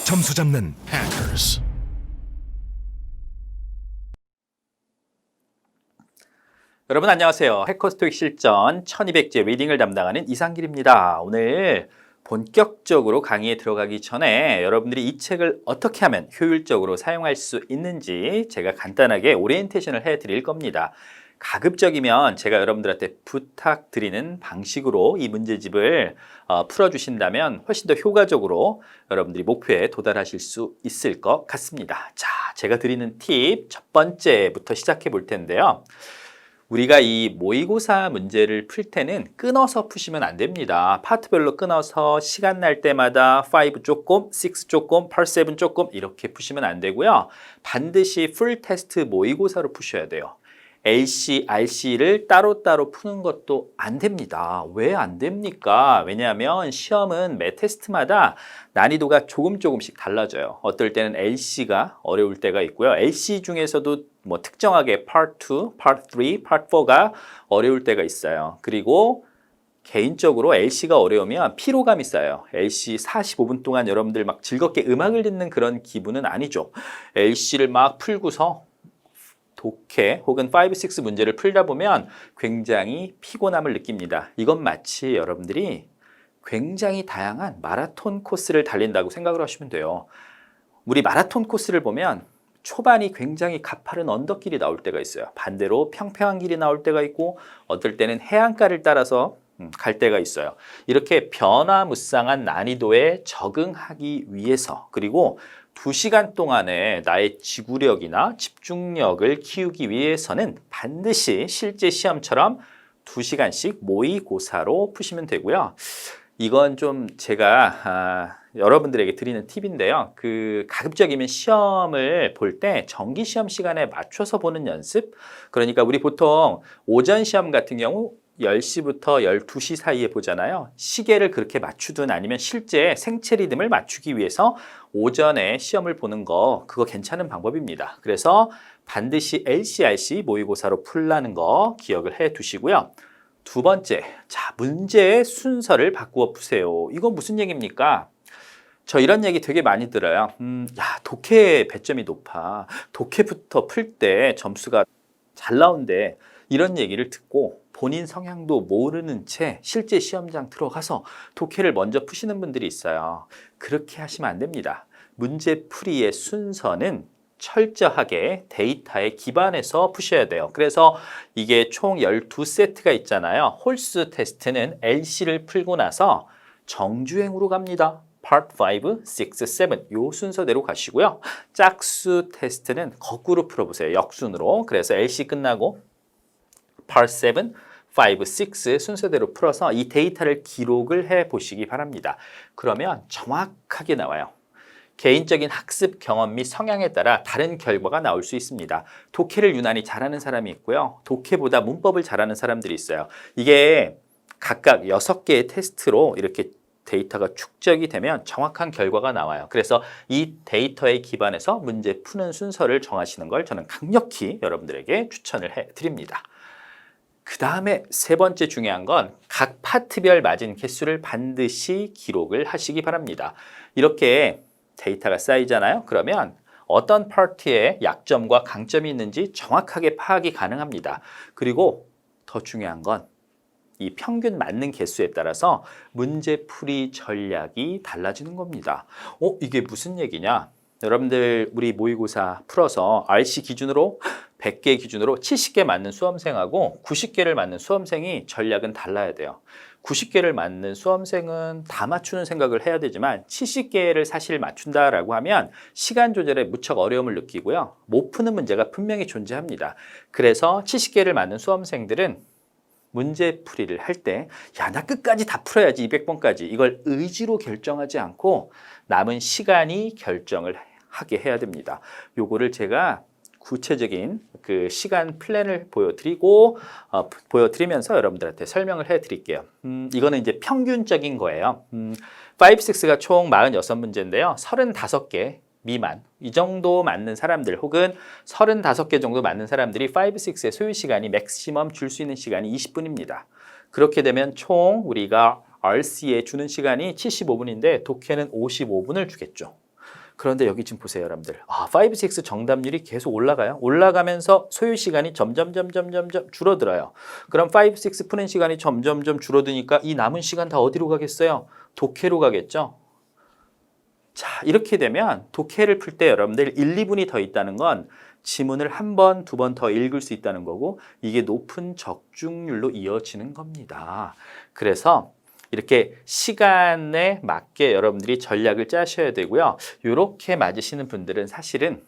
점수 잡는 Hackers. 여러분 안녕하세요. 해커스토익 실전 1200제 리딩을 담당하는 이상길입니다. 오늘 본격적으로 강의에 들어가기 전에 여러분들이 이 책을 어떻게 하면 효율적으로 사용할 수 있는지 제가 간단하게 오리엔테이션을 해드릴 겁니다. 가급적이면 제가 여러분들한테 부탁드리는 방식으로 이 문제집을 풀어주신다면 훨씬 더 효과적으로 여러분들이 목표에 도달하실 수 있을 것 같습니다. 자, 제가 드리는 팁 첫 번째부터 시작해 볼 텐데요. 우리가 이 모의고사 문제를 풀 때는 끊어서 푸시면 안 됩니다. 파트별로 끊어서 시간 날 때마다 5 조금, 6 조금, 8, 7 조금 이렇게 푸시면 안 되고요. 반드시 풀 테스트 모의고사로 푸셔야 돼요. LC, RC를 따로따로 푸는 것도 안 됩니다. 왜 안 됩니까? 왜냐하면 시험은 매 테스트마다 난이도가 조금씩 달라져요. 어떨 때는 LC가 어려울 때가 있고요. LC 중에서도 뭐 특정하게 Part 2, Part 3, Part 4가 어려울 때가 있어요. 그리고 개인적으로 LC가 어려우면 피로감이 쌓여요. LC 45분 동안 여러분들 막 즐겁게 음악을 듣는 그런 기분은 아니죠. LC를 막 풀고서 독해 혹은 5, 6 문제를 풀다 보면 굉장히 피곤함을 느낍니다. 이건 마치 여러분들이 굉장히 다양한 마라톤 코스를 달린다고 생각을 하시면 돼요. 우리 마라톤 코스를 보면 초반이 굉장히 가파른 언덕길이 나올 때가 있어요. 반대로 평평한 길이 나올 때가 있고 어떨 때는 해안가를 따라서 갈 때가 있어요. 이렇게 변화무쌍한 난이도에 적응하기 위해서 그리고 2시간 동안에 나의 지구력이나 집중력을 키우기 위해서는 반드시 실제 시험처럼 2시간씩 모의고사로 푸시면 되고요. 이건 좀 제가 여러분들에게 드리는 팁인데요. 가급적이면 시험을 볼 때 정기 시험 시간에 맞춰서 보는 연습. 그러니까 우리 보통 오전 시험 같은 경우 10시부터 12시 사이에 보잖아요. 시계를 그렇게 맞추든 아니면 실제 생체 리듬을 맞추기 위해서 오전에 시험을 보는 거 그거 괜찮은 방법입니다. 그래서 반드시 LCRC 모의고사로 풀라는 거 기억을 해 두시고요. 두 번째, 자, 문제의 순서를 바꾸어 푸세요. 이건 무슨 얘기입니까? 저 이런 얘기 되게 많이 들어요. 야, 독해 배점이 높아. 독해부터 풀 때 점수가 잘 나온대. 이런 얘기를 듣고 본인 성향도 모르는 채 실제 시험장 들어가서 독해를 먼저 푸시는 분들이 있어요. 그렇게 하시면 안 됩니다. 문제풀이의 순서는 철저하게 데이터에 기반해서 푸셔야 돼요. 그래서 이게 총 12세트가 있잖아요. 홀수 테스트는 LC를 풀고 나서 정주행으로 갑니다. Part 5, 6, 7 요 순서대로 가시고요. 짝수 테스트는 거꾸로 풀어보세요. 역순으로. 그래서 LC 끝나고 Part 7, 5, 6 순서대로 풀어서 이 데이터를 기록을 해 보시기 바랍니다. 그러면 정확하게 나와요. 개인적인 학습 경험 및 성향에 따라 다른 결과가 나올 수 있습니다. 독해를 유난히 잘하는 사람이 있고요. 독해보다 문법을 잘하는 사람들이 있어요. 이게 각각 6개의 테스트로 이렇게 데이터가 축적이 되면 정확한 결과가 나와요. 그래서 이 데이터에 기반해서 문제 푸는 순서를 정하시는 걸 저는 강력히 여러분들에게 추천을 해드립니다. 그 다음에 세 번째 중요한 건 각 파트별 맞은 개수를 반드시 기록을 하시기 바랍니다. 이렇게 데이터가 쌓이잖아요. 그러면 어떤 파트에 약점과 강점이 있는지 정확하게 파악이 가능합니다. 그리고 더 중요한 건 이 평균 맞는 개수에 따라서 문제풀이 전략이 달라지는 겁니다. 이게 무슨 얘기냐? 여러분들 우리 모의고사 풀어서 RC 기준으로 100개 기준으로 70개 맞는 수험생하고 90개를 맞는 수험생이 전략은 달라야 돼요. 90개를 맞는 수험생은 다 맞추는 생각을 해야 되지만 70개를 사실 맞춘다라고 하면 시간 조절에 무척 어려움을 느끼고요. 못 푸는 문제가 분명히 존재합니다. 그래서 70개를 맞는 수험생들은 문제풀이를 할 때 야, 나 끝까지 다 풀어야지 200번까지 이걸 의지로 결정하지 않고 남은 시간이 결정을 하게 해야 됩니다. 요거를 제가 구체적인 그 시간 플랜을 보여드리면서 여러분들한테 설명을 해드릴게요. 이거는 이제 평균적인 거예요. 5, 6가 총 46문제인데요. 35개 미만 이 정도 맞는 사람들 혹은 35개 정도 맞는 사람들이 5, 6의 소요 시간이 맥시멈 줄 수 있는 시간이 20분입니다. 그렇게 되면 총 우리가 RC에 주는 시간이 75분인데 독해는 55분을 주겠죠. 그런데 여기 지금 보세요, 여러분들. 5, 6 정답률이 계속 올라가요. 올라가면서 소요 시간이 점점 줄어들어요. 그럼 5, 6 푸는 시간이 점점 줄어드니까 이 남은 시간 다 어디로 가겠어요? 독해로 가겠죠? 자, 이렇게 되면 독해를 풀 때 여러분들 1, 2분이 더 있다는 건 지문을 한 번, 두 번 더 읽을 수 있다는 거고 이게 높은 적중률로 이어지는 겁니다. 그래서 이렇게 시간에 맞게 여러분들이 전략을 짜셔야 되고요. 이렇게 맞으시는 분들은 사실은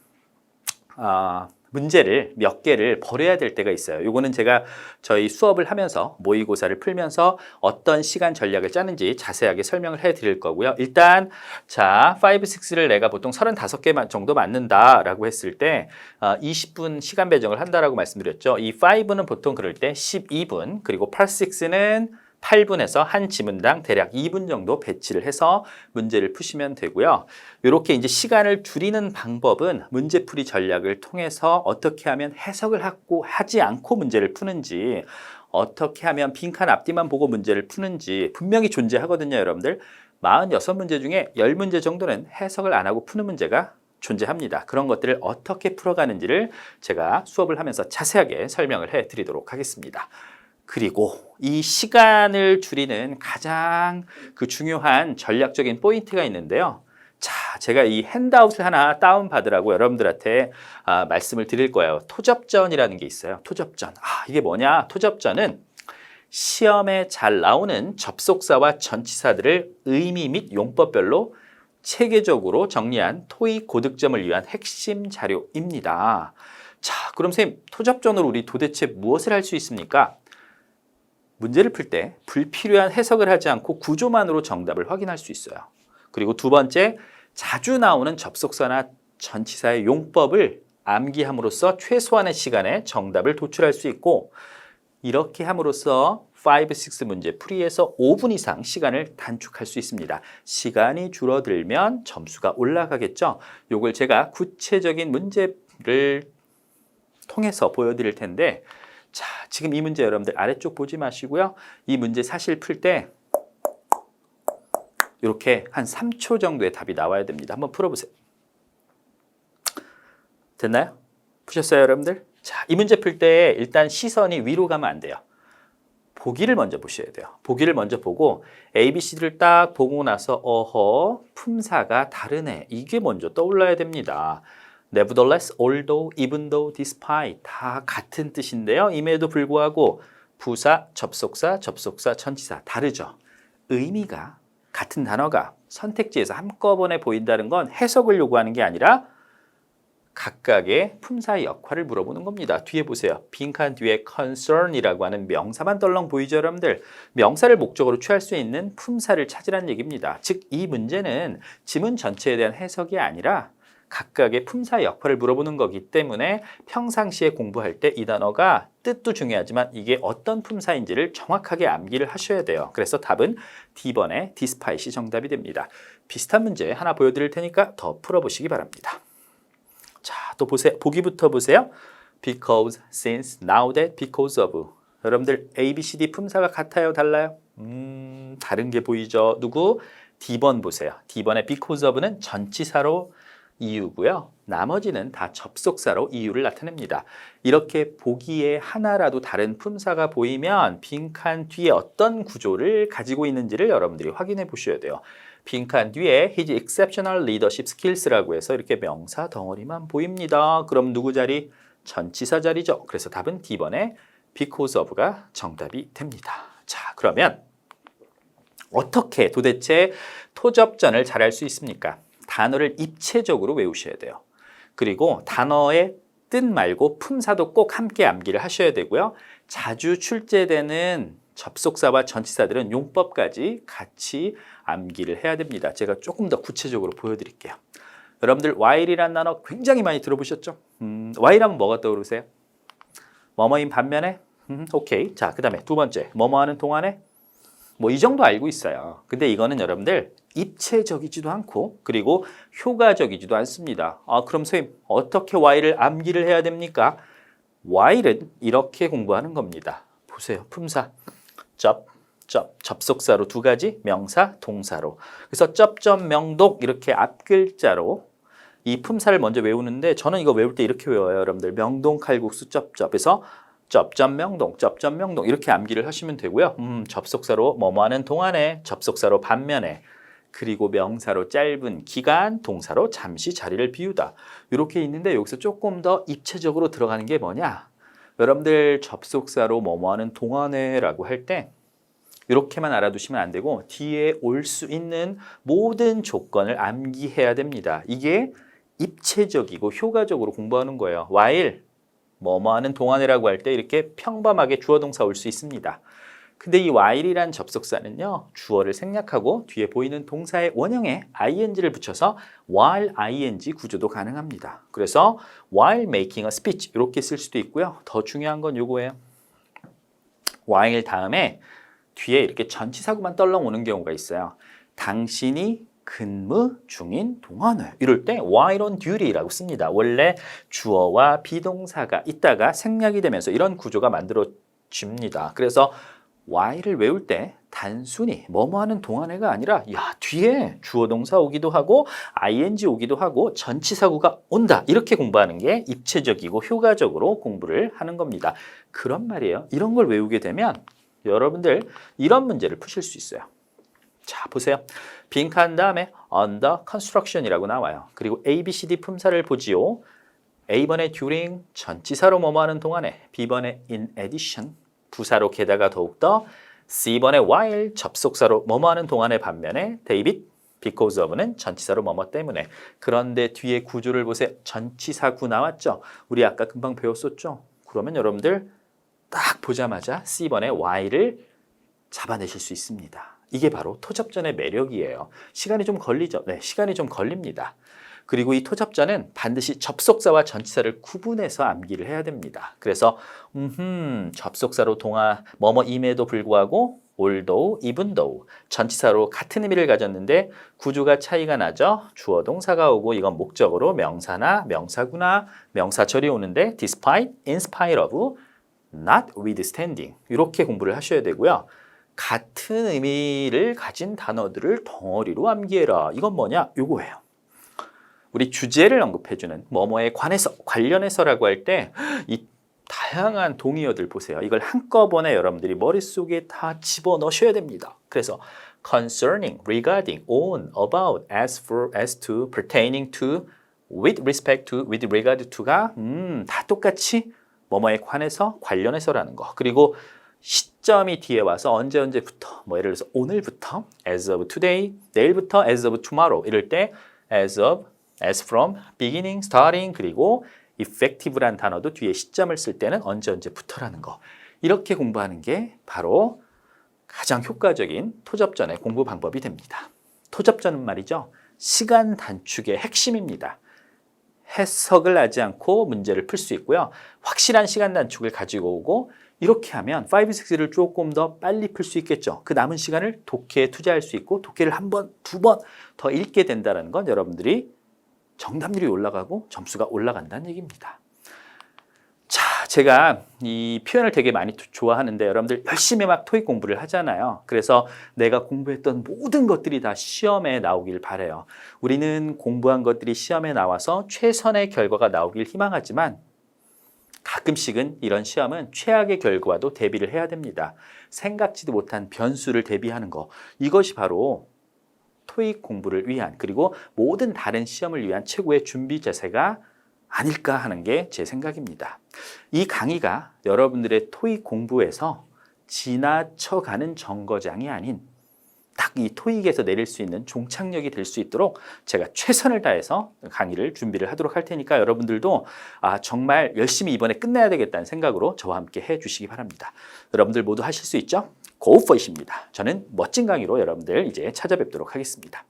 문제를 몇 개를 버려야 될 때가 있어요. 요거는 제가 저희 수업을 하면서 모의고사를 풀면서 어떤 시간 전략을 짜는지 자세하게 설명을 해 드릴 거고요. 일단 자, 5, 6를 내가 보통 35개 정도 맞는다라고 했을 때 20분 시간 배정을 한다라고 말씀드렸죠. 이 5는 보통 그럴 때 12분, 그리고 8, 6는 8분에서 한 지문당 대략 2분 정도 배치를 해서 문제를 푸시면 되고요. 이렇게 이제 시간을 줄이는 방법은 문제풀이 전략을 통해서 어떻게 하면 해석을 하지 않고 문제를 푸는지, 어떻게 하면 빈칸 앞뒤만 보고 문제를 푸는지 분명히 존재하거든요, 여러분들. 46문제 중에 10문제 정도는 해석을 안 하고 푸는 문제가 존재합니다. 그런 것들을 어떻게 풀어가는지를 제가 수업을 하면서 자세하게 설명을 해 드리도록 하겠습니다. 그리고 이 시간을 줄이는 가장 중요한 전략적인 포인트가 있는데요. 자, 제가 이 핸드아웃을 하나 다운받으라고 여러분들한테 말씀을 드릴 거예요. 토접전이라는 게 있어요. 토접전. 이게 뭐냐? 토접전은 시험에 잘 나오는 접속사와 전치사들을 의미 및 용법별로 체계적으로 정리한 토익 고득점을 위한 핵심 자료입니다. 자, 그럼 선생님, 토접전으로 우리 도대체 무엇을 할 수 있습니까? 문제를 풀 때 불필요한 해석을 하지 않고 구조만으로 정답을 확인할 수 있어요. 그리고 두 번째, 자주 나오는 접속사나 전치사의 용법을 암기함으로써 최소한의 시간에 정답을 도출할 수 있고, 이렇게 함으로써 5, 6 문제 풀이에서 5분 이상 시간을 단축할 수 있습니다. 시간이 줄어들면 점수가 올라가겠죠. 이걸 제가 구체적인 문제를 통해서 보여드릴 텐데, 자, 지금 이 문제 여러분들 아래쪽 보지 마시고요. 이 문제 사실 풀 때 이렇게 한 3초 정도의 답이 나와야 됩니다. 한번 풀어보세요. 됐나요? 푸셨어요, 여러분들? 자, 이 문제 풀 때 일단 시선이 위로 가면 안 돼요. 보기를 먼저 보셔야 돼요. 보기를 먼저 보고 A, B, C를 딱 보고 나서 품사가 다르네. 이게 먼저 떠올라야 됩니다. Nevertheless, although, even though, despite 다 같은 뜻인데요. 임에도 불구하고 부사, 접속사, 전치사 다르죠. 의미가 같은 단어가 선택지에서 한꺼번에 보인다는 건 해석을 요구하는 게 아니라 각각의 품사의 역할을 물어보는 겁니다. 뒤에 보세요. 빈칸 뒤에 concern이라고 하는 명사만 덜렁 보이죠, 여러분들? 명사를 목적으로 취할 수 있는 품사를 찾으라는 얘기입니다. 즉, 이 문제는 지문 전체에 대한 해석이 아니라 각각의 품사의 역할을 물어보는 거기 때문에 평상시에 공부할 때 이 단어가 뜻도 중요하지만 이게 어떤 품사인지를 정확하게 암기를 하셔야 돼요. 그래서 답은 D번의 despite이 정답이 됩니다. 비슷한 문제 하나 보여드릴 테니까 더 풀어보시기 바랍니다. 자, 또 보세요. 보기부터 보세요. Because, since, now that, because of. 여러분들 A, B, C, D 품사가 같아요? 달라요? 다른 게 보이죠? 누구? D번 보세요. D번의 because of는 전치사로 이유고요. 나머지는 다 접속사로 이유를 나타냅니다. 이렇게 보기에 하나라도 다른 품사가 보이면 빈칸 뒤에 어떤 구조를 가지고 있는지를 여러분들이 확인해 보셔야 돼요. 빈칸 뒤에 His exceptional leadership skills라고 해서 이렇게 명사 덩어리만 보입니다. 그럼 누구 자리? 전치사 자리죠. 그래서 답은 D번의 because of가 정답이 됩니다. 자, 그러면 어떻게 도대체 토접전을 잘할 수 있습니까? 단어를 입체적으로 외우셔야 돼요. 그리고 단어의 뜻 말고 품사도 꼭 함께 암기를 하셔야 되고요. 자주 출제되는 접속사와 전치사들은 용법까지 같이 암기를 해야 됩니다. 제가 조금 더 구체적으로 보여드릴게요. 여러분들 while이라는 단어 굉장히 많이 들어보셨죠? while 하면 뭐가 떠오르세요? 뭐뭐인 반면에? 오케이. 자, 그 다음에 두 번째, 뭐뭐하는 동안에? 뭐 이 정도 알고 있어요. 근데 이거는 여러분들 입체적이지도 않고 그리고 효과적이지도 않습니다. 그럼 선생님 어떻게 while을 암기를 해야 됩니까? while은 이렇게 공부하는 겁니다. 보세요. 품사 접속사로 두 가지, 명사, 동사로. 그래서 쩝쩝 명독 이렇게 앞글자로 이 품사를 먼저 외우는데 저는 이거 외울 때 이렇게 외워요. 여러분들 명동 칼국수 쩝쩝에서 쩝쩝명동 쩝쩝명동 이렇게 암기를 하시면 되고요. 접속사로 뭐뭐하는 동안에, 접속사로 반면에, 그리고 명사로 짧은 기간, 동사로 잠시 자리를 비우다 이렇게 있는데 여기서 조금 더 입체적으로 들어가는 게 뭐냐? 여러분들 접속사로 뭐뭐하는 동안에라고 할 때 이렇게만 알아두시면 안 되고 뒤에 올 수 있는 모든 조건을 암기해야 됩니다. 이게 입체적이고 효과적으로 공부하는 거예요. while 뭐뭐하는 동안에라고 할 때 이렇게 평범하게 주어 동사 올 수 있습니다. 근데 이 while이란 접속사는요, 주어를 생략하고 뒤에 보이는 동사의 원형에 ing를 붙여서 while ing 구조도 가능합니다. 그래서 while making a speech 이렇게 쓸 수도 있고요. 더 중요한 건 요거예요. while 다음에 뒤에 이렇게 전치사구만 떨렁 오는 경우가 있어요. 당신이 근무 중인 동안에 이럴 때 while on duty라고 씁니다. 원래 주어와 비동사가 있다가 생략이 되면서 이런 구조가 만들어집니다. 그래서 while을 외울 때 단순히 뭐뭐 하는 동안에가 아니라 뒤에 주어 동사 오기도 하고 ing 오기도 하고 전치사구가 온다 이렇게 공부하는 게 입체적이고 효과적으로 공부를 하는 겁니다. 그런 말이에요. 이런 걸 외우게 되면 여러분들 이런 문제를 푸실 수 있어요. 자, 보세요. 빈칸 다음에 under construction이라고 나와요. 그리고 A, B, C, D 품사를 보지요. A번에 during 전치사로 뭐뭐 하는 동안에, B번에 in addition 부사로 게다가 더욱더, C번에 while 접속사로 뭐뭐 하는 동안의 반면에 David because of는 전치사로 뭐뭐 때문에. 그런데 뒤에 구조를 보세요. 전치사구 나왔죠? 우리 아까 금방 배웠었죠? 그러면 여러분들 딱 보자마자 C번에 while을 잡아내실 수 있습니다. 이게 바로 토접전의 매력이에요. 시간이 좀 걸리죠? 네, 시간이 좀 걸립니다. 그리고 이 토접전은 반드시 접속사와 전치사를 구분해서 암기를 해야 됩니다. 그래서 접속사로 동화 뭐뭐임에도 불구하고 although, even though 전치사로 같은 의미를 가졌는데 구조가 차이가 나죠. 주어 동사가 오고 이건 목적어로 명사나 명사구나 명사절이 오는데 despite, in spite of, not withstanding 이렇게 공부를 하셔야 되고요. 같은 의미를 가진 단어들을 덩어리로 암기해라. 이건 뭐냐? 요거예요. 우리 주제를 언급해주는 뭐뭐에 관해서, 관련해서라고 할 때 이 다양한 동의어들 보세요. 이걸 한꺼번에 여러분들이 머릿속에 다 집어넣으셔야 됩니다. 그래서 concerning, regarding, on, about, as for, as to, pertaining to, with respect to, with regard to가 다 똑같이 뭐뭐에 관해서, 관련해서라는 거. 그리고 시점이 뒤에 와서 언제부터, 뭐 예를 들어서 오늘부터, as of today, 내일부터, as of tomorrow 이럴 때 as of, as from, beginning, starting 그리고 effective란 단어도 뒤에 시점을 쓸 때는 언제부터라는 거. 이렇게 공부하는 게 바로 가장 효과적인 토접전의 공부 방법이 됩니다. 토접전은 말이죠. 시간 단축의 핵심입니다. 해석을 하지 않고 문제를 풀 수 있고요. 확실한 시간 단축을 가지고 오고 이렇게 하면 5, 6를 조금 더 빨리 풀 수 있겠죠. 그 남은 시간을 독해에 투자할 수 있고 독해를 한 번, 두 번 더 읽게 된다는 건 여러분들이 정답률이 올라가고 점수가 올라간다는 얘기입니다. 자, 제가 이 표현을 되게 많이 좋아하는데 여러분들 열심히 막 토익 공부를 하잖아요. 그래서 내가 공부했던 모든 것들이 다 시험에 나오길 바라요. 우리는 공부한 것들이 시험에 나와서 최선의 결과가 나오길 희망하지만 가끔씩은 이런 시험은 최악의 결과와도 대비를 해야 됩니다. 생각지도 못한 변수를 대비하는 거. 이것이 바로 토익 공부를 위한 그리고 모든 다른 시험을 위한 최고의 준비 자세가 아닐까 하는 게 제 생각입니다. 이 강의가 여러분들의 토익 공부에서 지나쳐가는 정거장이 아닌 딱 이 토익에서 내릴 수 있는 종착역이 될 수 있도록 제가 최선을 다해서 강의를 준비를 하도록 할 테니까 여러분들도 정말 열심히 이번에 끝내야 되겠다는 생각으로 저와 함께 해주시기 바랍니다. 여러분들 모두 하실 수 있죠? Go for it입니다. 저는 멋진 강의로 여러분들 이제 찾아뵙도록 하겠습니다.